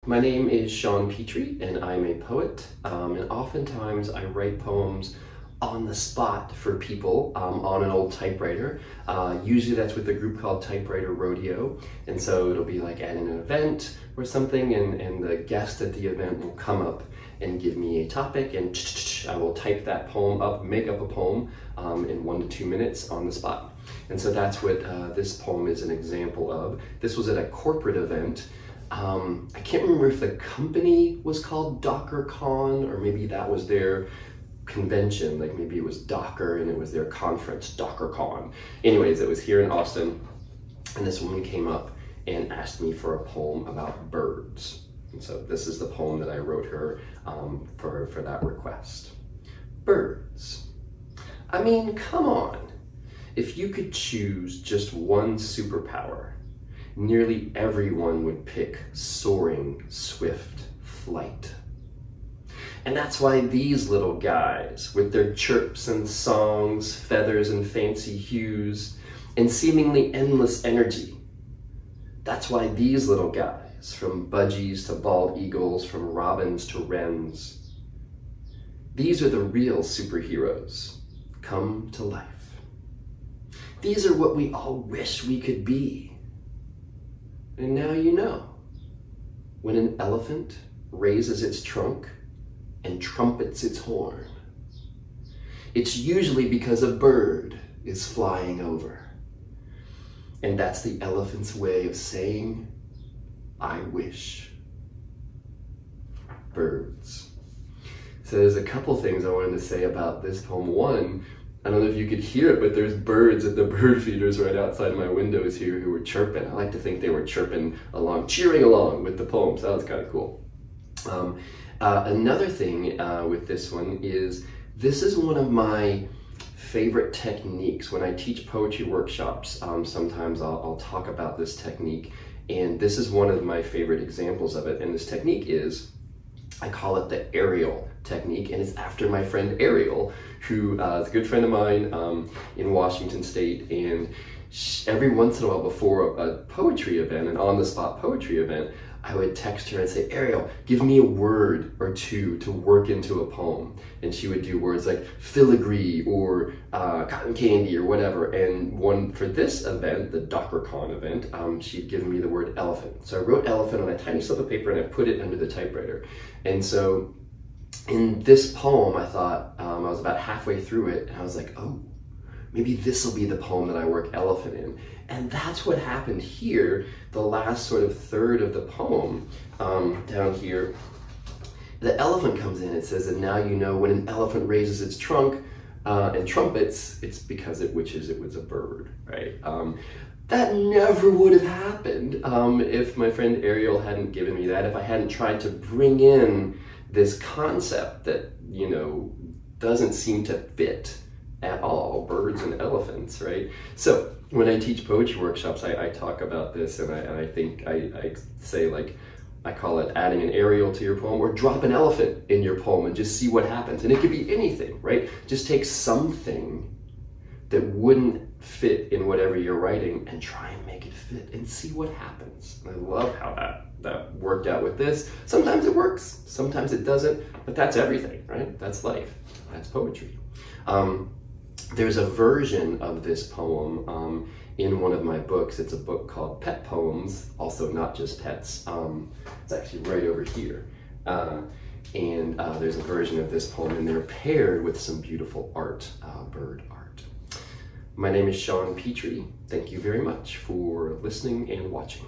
My name is Sean Petrie and I'm a poet, and oftentimes I write poems on the spot for people on an old typewriter. Usually that's with a group called Typewriter Rodeo, and so it'll be like at an event or something, and the guest at the event will come up and give me a topic, and I will type that poem up, make up a poem in 1 to 2 minutes on the spot. And so that's what this poem is an example of. This was at a corporate event. I can't remember if the company was called DockerCon, or maybe that was their convention, like maybe it was Docker and it was their conference, DockerCon. Anyways, it was here in Austin, and this woman came up and asked me for a poem about birds. And so this is the poem that I wrote her for that request. Birds. I mean, come on. If you could choose just one superpower, nearly everyone would pick soaring, swift flight. And that's why these little guys, with their chirps and songs, feathers and fancy hues, and seemingly endless energy, that's why these little guys, from budgies to bald eagles, from robins to wrens, these are the real superheroes come to life. These are what we all wish we could be. And now you know, when an elephant raises its trunk and trumpets its horn, it's usually because a bird is flying over. And that's the elephant's way of saying, I wish. Birds. So there's a couple things I wanted to say about this poem. One, I don't know if you could hear it, but there's birds at the bird feeders right outside my windows here who were chirping. I like to think they were chirping along, cheering along with the poem, so that was kind of cool. Another thing with this one is, this is one of my favorite techniques. When I teach poetry workshops, sometimes I'll talk about this technique, and this is one of my favorite examples of it. And this technique is, I call it the Ariel technique, and it's after my friend Ariel, who is a good friend of mine in Washington State. And every once in a while before a poetry event, an on-the-spot poetry event, I would text her and say, Ariel, give me a word or two to work into a poem. And she would do words like filigree or cotton candy or whatever. And one for this event, the DockerCon event, she'd given me the word elephant. So I wrote elephant on a tiny slip of paper and I put it under the typewriter. And so in this poem, I thought, I was about halfway through it, and I was like, oh, maybe this will be the poem that I work elephant in. And that's what happened here, the last sort of third of the poem, down here. The elephant comes in, it says, and now you know when an elephant raises its trunk and trumpets, it's because it wishes it was a bird, right? That never would have happened if my friend Ariel hadn't given me that, if I hadn't tried to bring in this concept that, you know, doesn't seem to fit at all, birds and elephants, right? So when I teach poetry workshops, I talk about this, and I think I say, like, I call it adding an Ariel to your poem, or drop an elephant in your poem and just see what happens. And it could be anything, right? Just take something that wouldn't fit in whatever you're writing and try and make it fit and see what happens. And I love how that worked out with this. Sometimes it works, sometimes it doesn't, but that's everything, right? That's life, that's poetry. There's a version of this poem in one of my books. It's a book called Pet Poems, also Not Just Pets. It's actually right over here. And there's a version of this poem, and they're paired with some beautiful art, bird art. My name is Sean Petrie. Thank you very much for listening and watching.